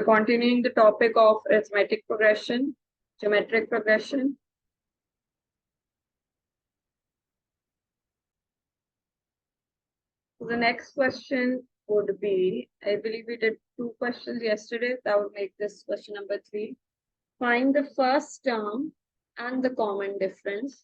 we're continuing the topic of arithmetic progression, geometric progression. So the next question would be, I believe we did 2 questions yesterday. That would make this question number 3. Find the first term and the common difference.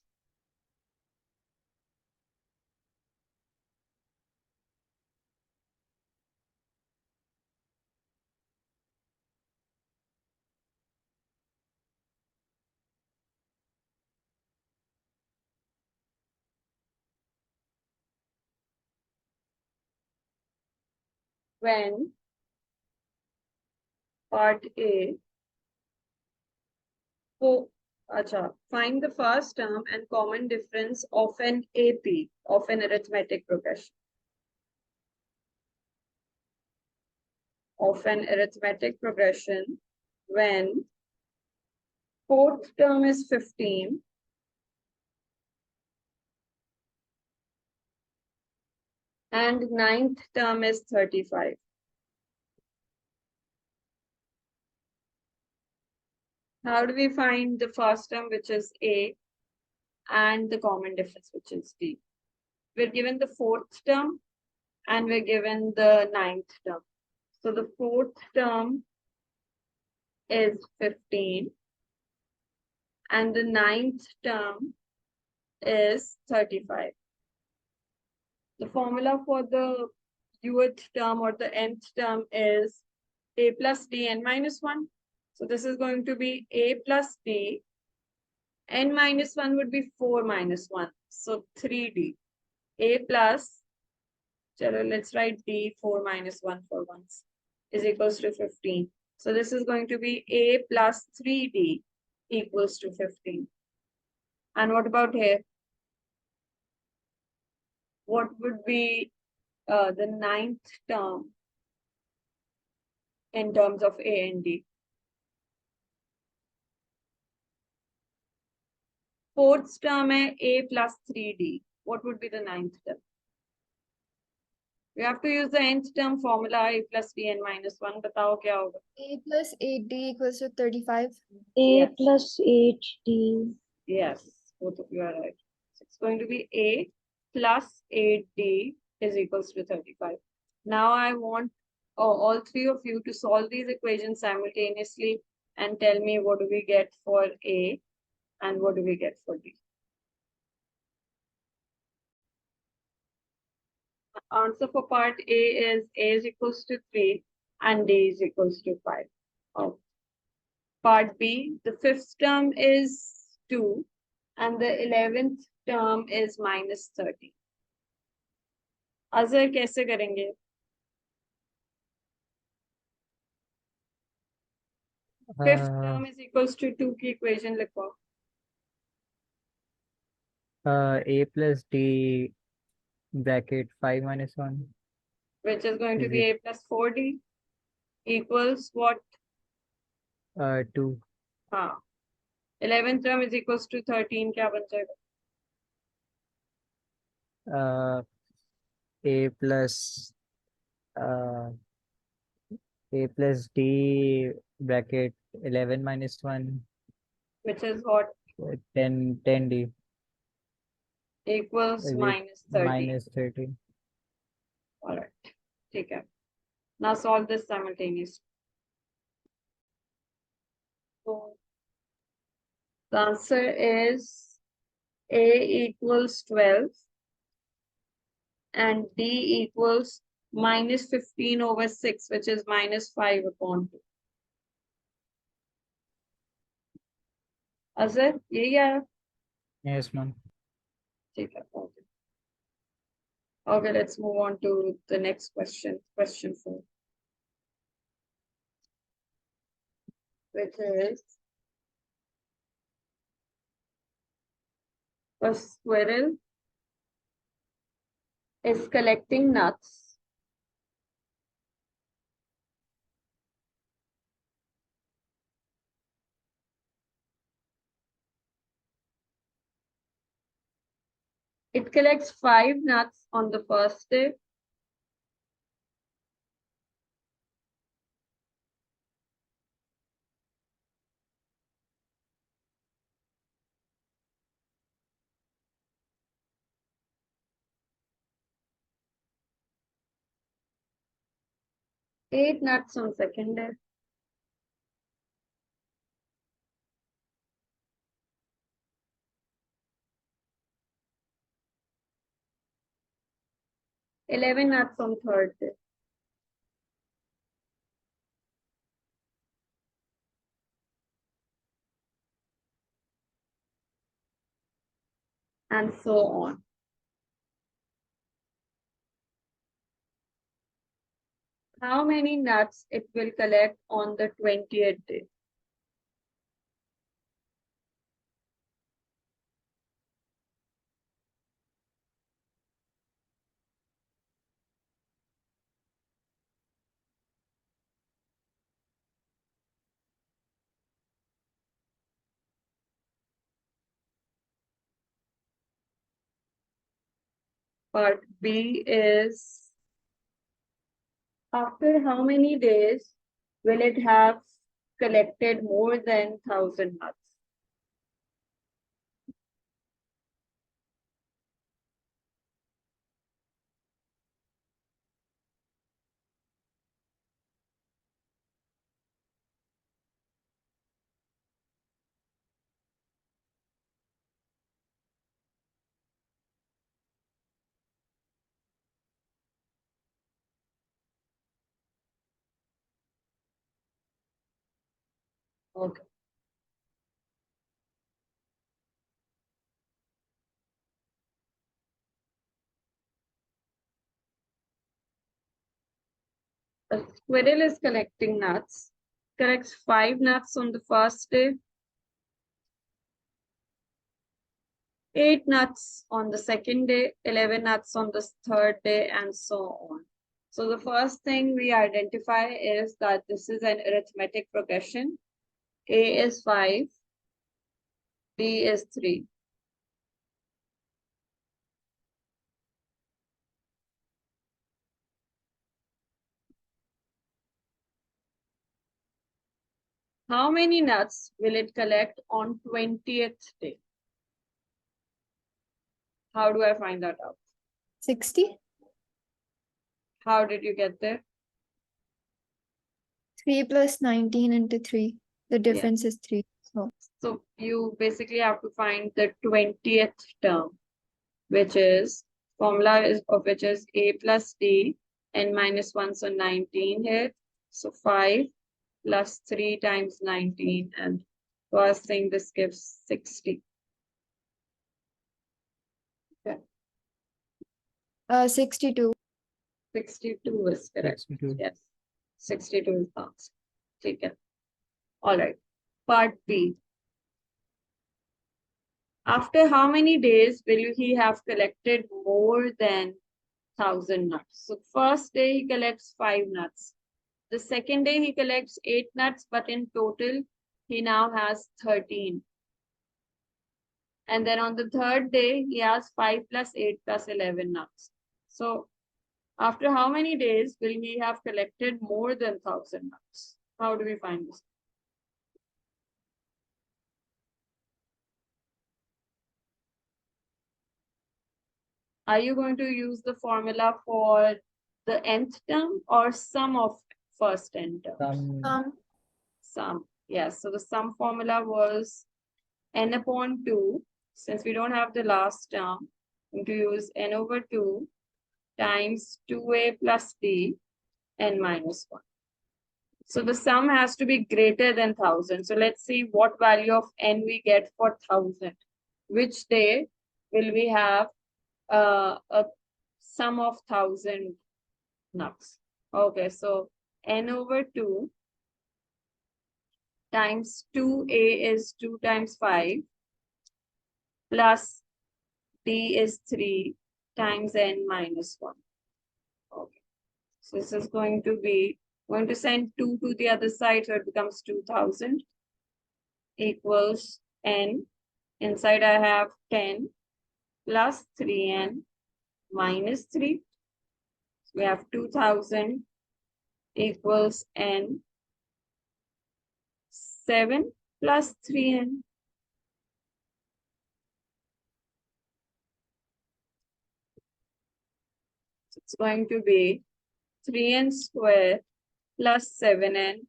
When part A, find the first term and common difference of an AP, of an arithmetic progression. Of an arithmetic progression when fourth term is 15 and ninth term is 35. How do we find the first term, which is A, and the common difference, which is D? We're given the fourth term and we're given the ninth term. So the fourth term is 15 and the ninth term is 35. The formula for the uth term or the nth term is A plus D n minus 1. So this is going to be A plus D. N minus 1 would be 4 minus 1. So 3D. A plus, let's write D, 4 minus 1 for once, is equals to 15. So this is going to be A plus 3D equals to 15. And what about here? What would be the ninth term in terms of A and D? Fourth term है A plus 3D. What would be the ninth term? We have to use the nth term formula A plus D n minus 1. बताओ क्या होगा? A plus 8D equals to 35. A Yes. plus 8D. Yes, both of you are right. So it's going to be A plus 8D is equals to 35. Now I want all 3 of you to solve these equations simultaneously and tell me what do we get for A and what do we get for D. Answer for part A is equals to 3 and D is equals to 5. Oh. Part B, the fifth term is 2 and the 11th term is minus 30. Azhar, कैसे करेंगे? Fifth term is equals to 2 की equation लिखो. A plus D bracket 5 minus 1. Which is going to Is be A plus 4D equals what? 2. हाँ. 11th term is equals to 13. क्या बन जाएगा? A plus D bracket 11 minus 1. Which is what? 10D Equals is minus 30. minus 30. All right. ठीक है. Now solve this simultaneously. So the answer is A equals 12 and D equals minus 15 over 6, which is minus 5 upon 2. Azhar, यही आया? Yes, ma'am. ठीक है. Okay, let's move on to the next question. Question 4. Which is a squirrel is collecting nuts. It collects 5 nuts on the first day, 8 nuts on second day. Eleven nuts on third day. And so on. How many nuts it will collect on the 20th day? Part B is after how many days will it have collected more than 1,000 nuts? Okay. A squirrel is collecting nuts. Collects 5 nuts on the first day, 8 nuts on the second day, 11 nuts on the third day, and so on. So the first thing we identify is that this is an arithmetic progression. A is 5, B is 3. How many nuts will it collect on 20th day? How do I find that out? 60. How did you get there? 3 plus 19 into 3. The difference is 3. So you basically have to find the 20th term, which is formula is of which is a plus d n minus 1, so 19 here. So 5 plus 3 times 19, and first thing this gives 60. 62. 62 is correct. 62. Yes. 62 is the answer. Take it. All right. Part B. After how many days will he have collected more than 1,000 nuts? So first day he collects 5 nuts. The second day he collects 8 nuts, but in total he now has 13. And then on the third day he has 5 plus 8 plus 11 nuts. So after how many days will he have collected more than 1,000 nuts? How do we find this? Are you going to use the formula for the nth term or sum of first n term? Sum. Yes. So the sum formula was n upon 2. Since we don't have the last term, I'm going to use n over 2 times 2a plus b n minus 1. So the sum has to be greater than 1,000. So let's see what value of n we get for 1,000. Which day will we have a sum of 1,000 nuts? Okay, so n over 2 times 2a is 2 times 5 plus d is 3 times n minus 1. Okay, so this is going to be, going to send 2 to the other side, so it becomes 2,000 equals n. Inside I have 10 plus 3n minus 3. So we have 2,000 equals n. 7 plus 3n. It's going to be 3n squared plus 7n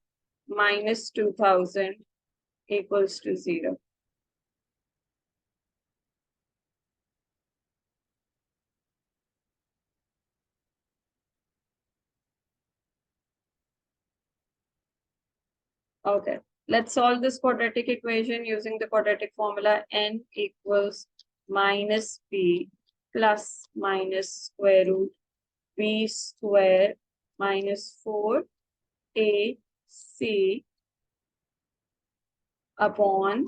minus 2000 equals to 0. Okay, let's solve this quadratic equation using the quadratic formula n equals minus b plus minus square root b square minus 4ac upon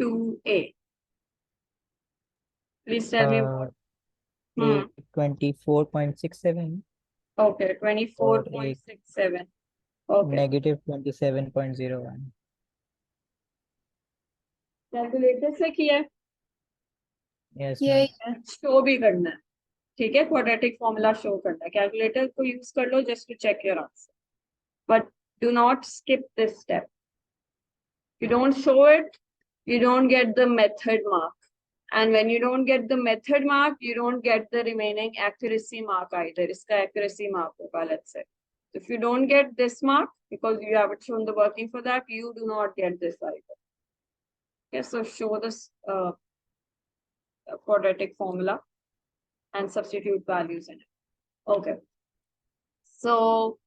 2a. Please tell me what. Hmm. 24.67 Okay, or 24.67. Okay. negative 27.01. Calculator से किया है, Yes, Yeah, ma'am. Show भी करना है, ठीक है, quadratic formula show करना है, कैलकुलेटर को यूज कर लो just to check your answer, but do not skip this step. You don't show it, you don't get the method mark, and when you don't get the method mark, you don't get the remaining accuracy mark either. इसका accuracy mark होगा, let's say. If you don't get this mark because you haven't shown the working for that, you do not get this either. Okay, so show this quadratic formula and substitute values in it. Okay. So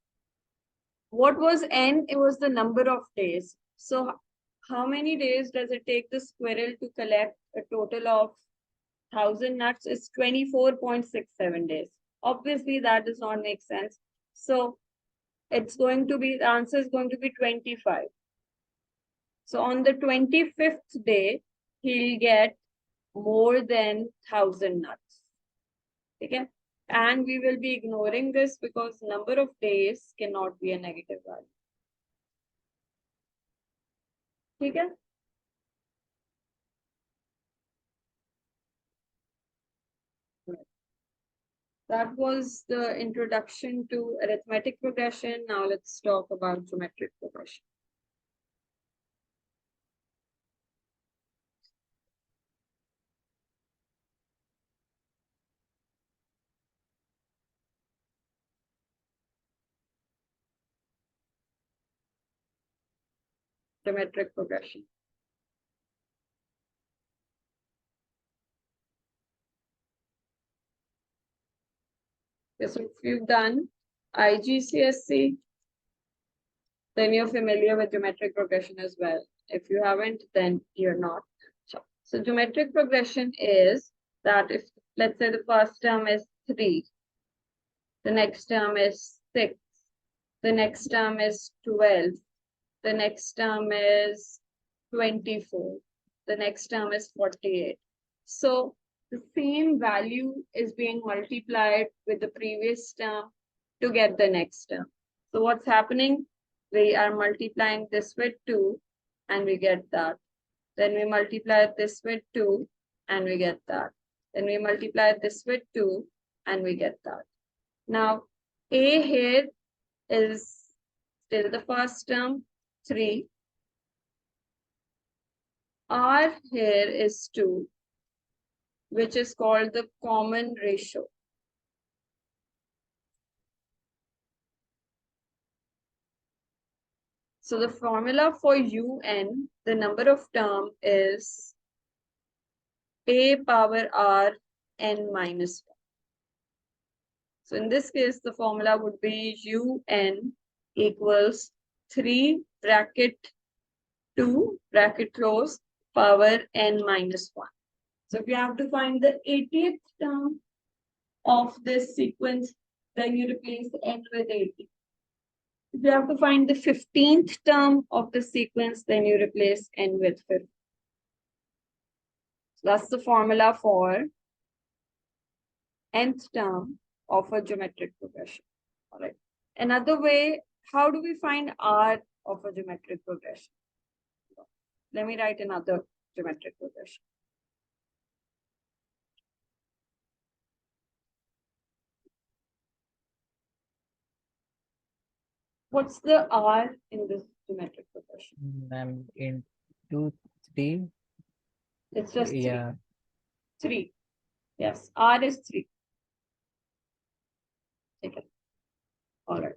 what was n? It was the number of days. So how many days does it take the squirrel to collect a total of 1,000 nuts? Is 24.67 days. Obviously, that does not make sense. So it's going to be, the answer is going to be 25. So on the 25th day, he'll get more than 1,000 nuts. Okay? And we will be ignoring this because number of days cannot be a negative value. Okay? That was the introduction to arithmetic progression. Now let's talk about geometric progression. Geometric progression. Okay, so if you've done IGCSE, then you're familiar with geometric progression as well. If you haven't, then you're not. So geometric progression is that if, let's say, the first term is 3, the next term is 6, the next term is 12, the next term is 24, the next term is 48. So the same value is being multiplied with the previous term to get the next term. So what's happening? We are multiplying this with 2 and we get that. Then we multiply this with 2 and we get that. Then we multiply this with 2 and we get that. Now, A here is still the first term, 3. R here is 2, which is called the common ratio. So the formula for UN, the number of term is A power R n minus 1. So in this case, the formula would be UN equals 3 bracket 2 bracket close power n minus 1. So if you have to find the 80th term of this sequence, then you replace n with 80. If you have to find the 15th term of the sequence, then you replace n with 50. So that's the formula for nth term of a geometric progression. All right. Another way, how do we find R of a geometric progression? Let me write another geometric progression. What's the R in this geometric progression? I'm in 2, 3. It's just Yeah. 3. Yes, R is 3. Take it. All right.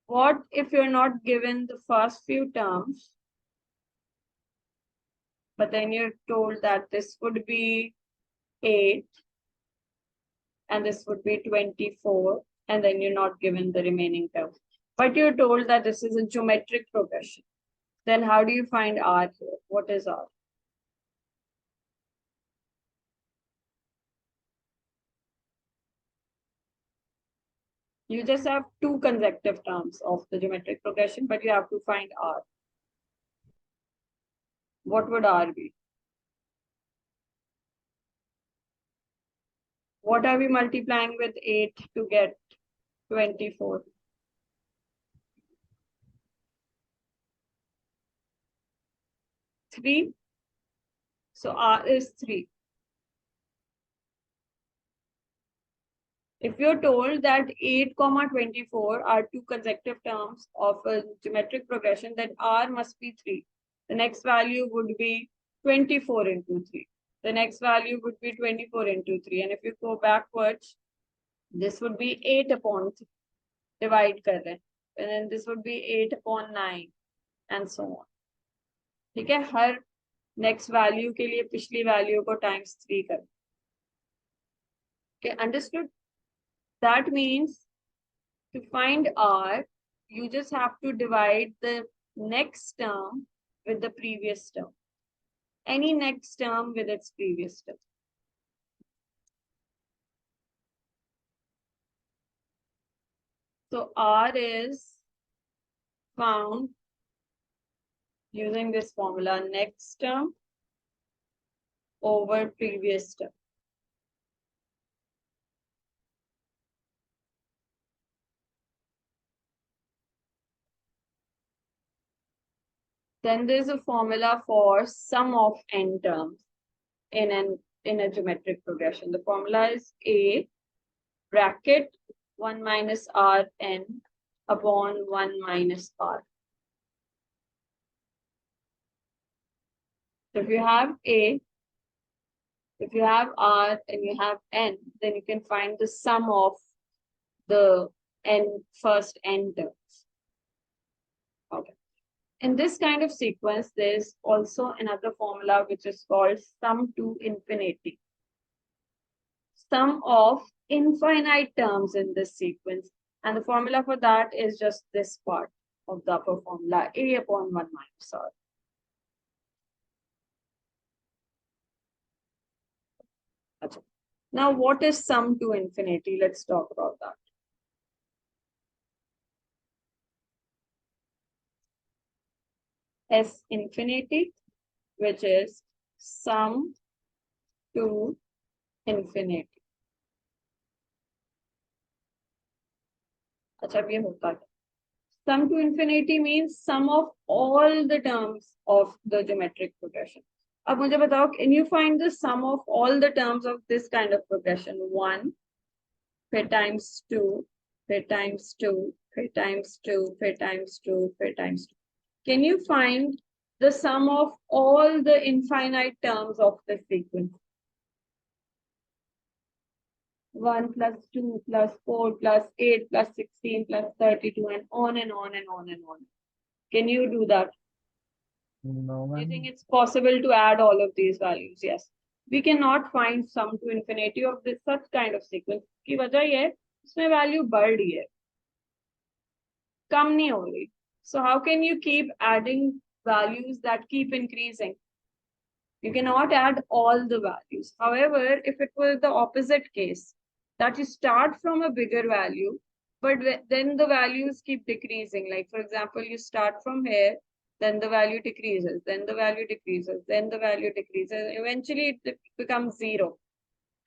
What if you're not given the first few terms, but then you're told that this would be 8 and this would be 24, and then you're not given the remaining terms. But you're told that this is a geometric progression. Then how do you find R here? What is R? You just have two consecutive terms of the geometric progression, but you have to find R. What would R be? What are we multiplying with 8 to get 24? 3. So R is 3. If you're told that 8, 24 are two consecutive terms of a geometric progression, then R must be 3. The next value would be 24 into 3. The next value would be 24 into 3. And if you go backwards, this would be 8 upon 3. Divide kar rahe. And then this would be 8 upon 9 and so on. ठीक है, हर next value के लिए पिछली value को times 3 कर. Okay, understood? That means to find R, you just have to divide the next term with the previous term. Any next term with its previous term. So R is found using this formula, next term over previous term. Then there's a formula for sum of n terms in a geometric progression. The formula is A bracket 1 minus Rn upon 1 minus R. So if you have A, if you have R and you have N, then you can find the sum of the first n terms. Okay. In this kind of sequence, there's also another formula which is called sum to infinity. Sum of infinite terms in this sequence. And the formula for that is just this part of the upper formula, A upon 1 minus R. Okay. Now, what is sum to infinity? Let's talk about that. S infinity, which is sum to infinity. अच्छा अब ये होता है. Sum to infinity means sum of all the terms of the geometric progression. अब मुझे बताओ, can you find the sum of all the terms of this kind of progression? 1, फिर times 2, फिर times 2, फिर times 2, फिर times 2, फिर times 2. Can you find the sum of all the infinite terms of the sequence? 1 plus 2 plus 4 plus 8 plus 16 plus 32 and on and on and on and on. Can you do that? No, Do you think ma'am. it's possible to add all of these values? Yes. We cannot find sum to infinity of this such kind of sequence. की वजह ये है, इसमें value बढ़ रही है, कम नहीं हो रही. So how can you keep adding values that keep increasing? You cannot add all the values. However, if it was the opposite case, that you start from a bigger value, but then the values keep decreasing. Like, for example, you start from here, then the value decreases, then the value decreases, then the value decreases. Eventually, it becomes 0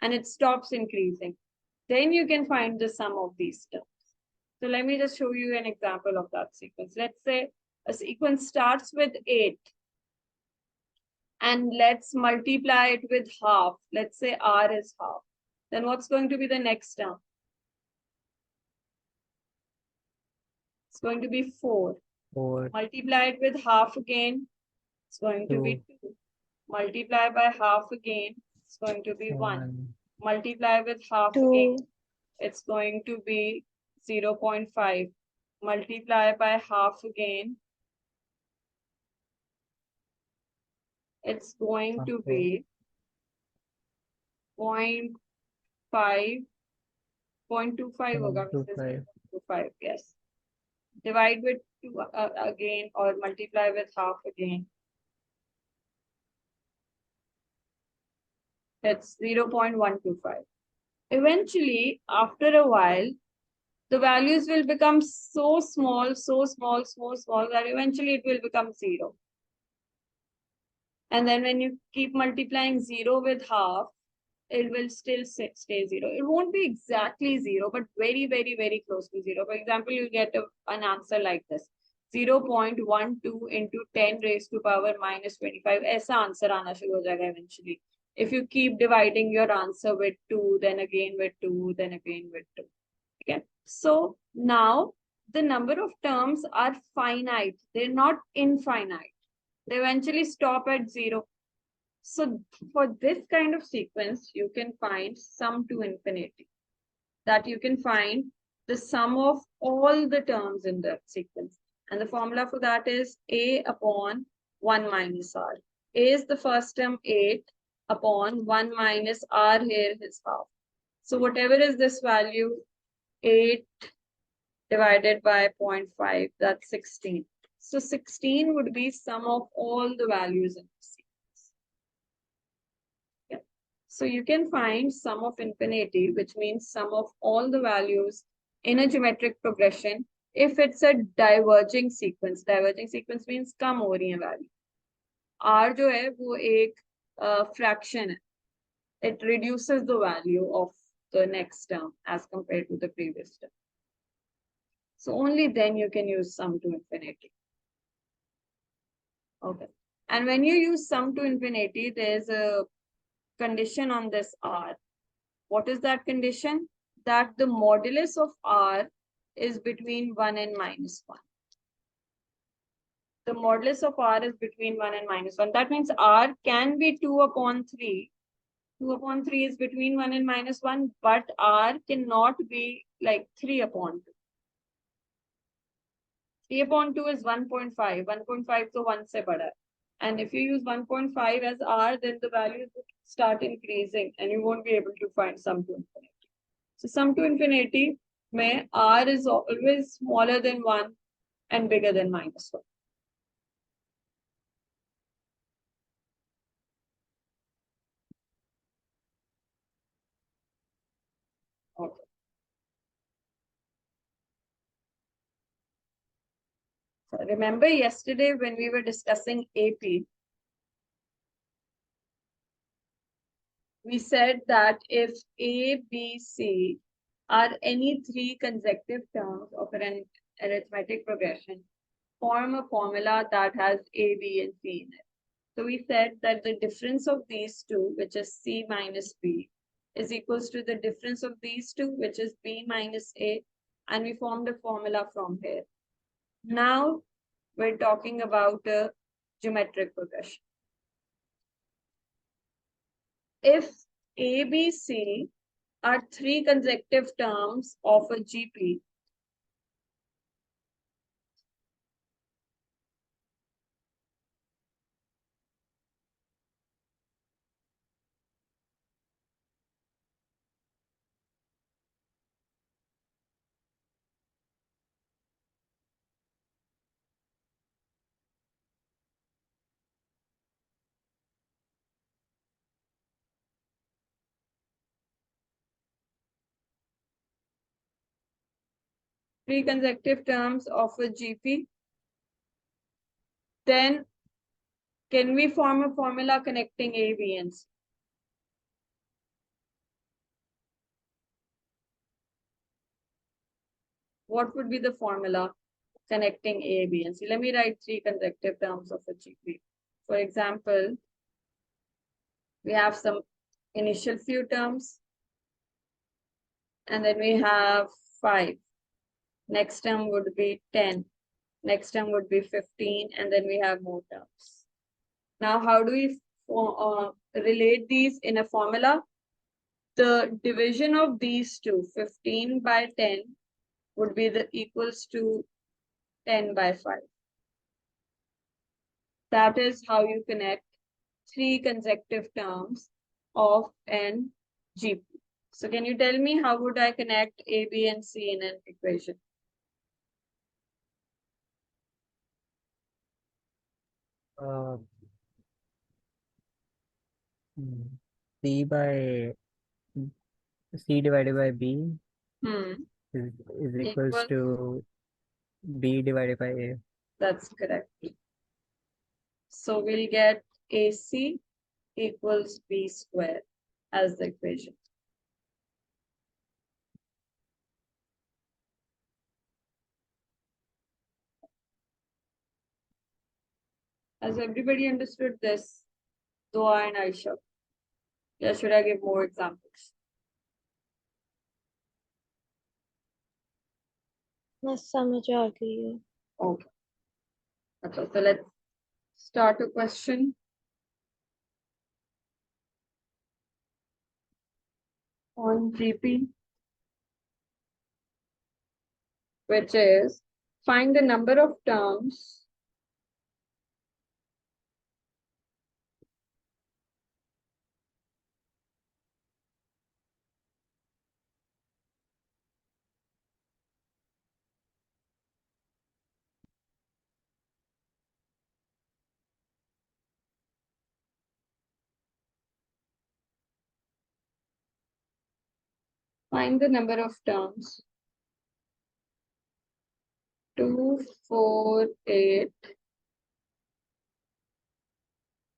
and it stops increasing. Then you can find the sum of these terms. So let me just show you an example of that sequence. Let's say a sequence starts with 8. And let's multiply it with half. Let's say R is half. Then what's going to be the next term? It's going to be 4. 4, Multiply it with half again. It's going to be 2. Multiply by half again. It's going to be 1. 1, Multiply with half 2, again. It's going to be 0.5. multiply by half again, it's going to Okay. be 0.5, 0.25 होगा, Mrs. 0.25. 0.25, yes. Divide with 2 again, or multiply with half again. It's 0.125. Eventually, after a while, the values will become so small, so small, so small that eventually it will become 0. And then when you keep multiplying 0 with half, it will still stay 0. It won't be exactly 0, but very, very, very close to 0. For example, you get an answer like this. 0.12 into 10 raised to power minus 25. ऐसा answer आना शुरू हो जाएगा eventually. If you keep dividing your answer with 2, then again with 2, then again with 2. Okay. So now the number of terms are finite. They're not infinite. They eventually stop at 0. So for this kind of sequence, you can find sum to infinity. That you can find the sum of all the terms in the sequence. And the formula for that is a upon 1 minus r. A is the first term, 8 upon 1 minus r here is half. So whatever is this value, 8 divided by 0.5, that's 16. So 16 would be sum of all the values in the sequence. Yeah. So you can find sum of infinity, which means sum of all the values in a geometric progression if it's a diverging sequence. Diverging sequence means कम हो रही है value. R जो है वो एक fraction है. It reduces the value of the next term as compared to the previous term. So only then you can use sum to infinity. Okay. And when you use sum to infinity, there's a condition on this R. What is that condition? That the modulus of R is between 1 and minus 1. The modulus of R is between 1 and minus 1. That means R can be 2 upon 3. 2 upon 3 is between 1 and minus 1, but R cannot be like 3 upon 2. 3 upon 2 is 1.5. 1.5 so 1 se bada. And if you use 1.5 as R, then the values would start increasing and you won't be able to find sum to infinity. So sum to infinity, mein R is always smaller than 1 and bigger than minus 1. Okay. So remember yesterday when we were discussing AP, we said that if A, B, C are any 3 consecutive terms of an arithmetic progression, form a formula that has A, B, and C in it. So we said that the difference of these two, which is C minus B, is equals to the difference of these two, which is B minus A, and we formed a formula from here. Now we're talking about a geometric progression. If A, B, C are 3 consecutive terms of a GP, three consecutive terms of a GP, then can we form a formula connecting A, B, and C? What would be the formula connecting A, B, and C? Let me write 3 consecutive terms of a GP. For example, we have some initial few terms, and then we have 5. Next term would be 10. Next term would be 15, and then we have more terms. Now, how do we relate these in a formula? The division of these two, 15 by 10, would be the equals to 10 by 5. That is how you connect 3 consecutive terms of an GP. So can you tell me how would I connect A, B, and C in an equation? Uh, hmm, C by C divided by B Hmm. is equals Equals, to B divided by A. that's correct. So we'll get AC equals B square as the equation. Has everybody understood this? Dua and Aisha. Yeah, should I give more examples? बस समझ आ गई है. Okay. Okay, so let's start a question. On GP, which is find the number of terms find the number of terms 2, 4, 8,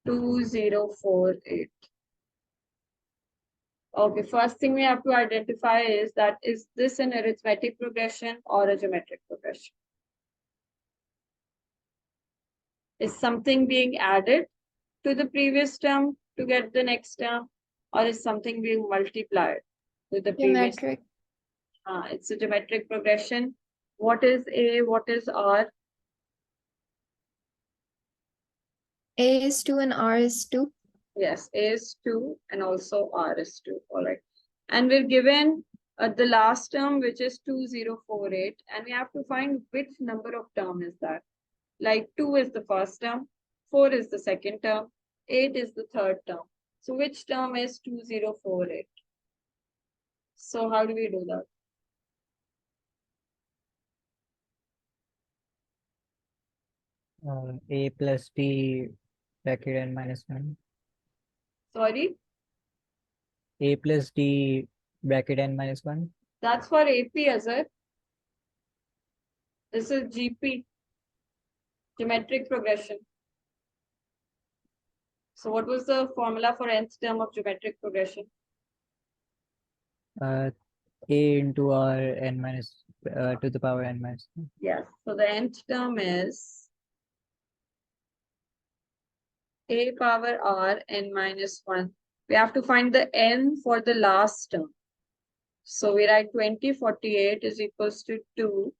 2, 0, 4, 8. Okay, first thing we have to identify is that is this an arithmetic progression or a geometric progression? Is something being added to the previous term to get the next term, or is something being multiplied with the previous? Geometric. It's a geometric progression. What is A? What is R? A is 2 and R is 2. Yes, A is 2 and also R is 2. All right. And we're given the last term, which is 2048, and we have to find which number of term is that. Like 2 is the first term, 4 is the second term, 8 is the third term. So which term is 2048? So how do we do that? A plus B bracket n minus 1. Sorry, A plus D bracket n minus 1. that's for AP, Azhar. This is GP, geometric progression. So what was the formula for nth term of geometric progression? A into R n minus to the power n minus 1. Yes. So the nth term is A power R n minus 1. We have to find the n for the last term. So we write 2048 is equals to 2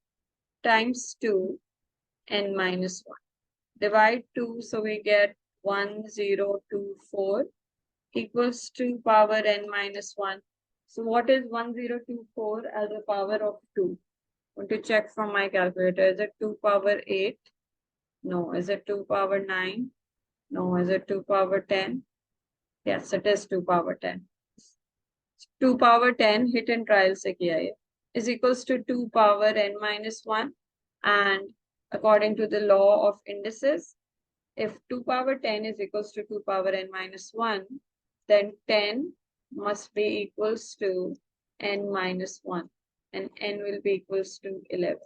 times 2 n minus 1. Divide 2, so we get 1024 equals to power n minus 1. So what is 1024 as a power of 2? I want to check from my calculator. Is it 2 power 8? No. Is it 2 power 9? No. Is it 2 power 10? Yes, it is 2 power 10. 2 power 10 hit and trial se kiya hai, is equals to 2 power n minus 1. And according to the law of indices, if 2 power 10 is equals to 2 power n minus 1, then 10 must be equals to n minus 1. And n will be equals to 11.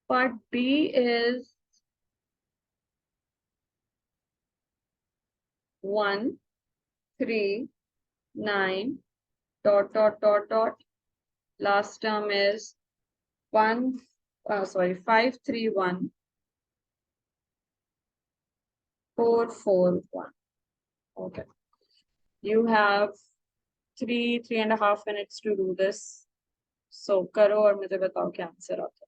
Part B is 1, 3, 9, dot, dot, dot, dot. Last term is 5, 3, 1, 4, 4, 1. Okay. You have 3.5 minutes to do this. So, करो और मुझे बताओ क्या answer आता है.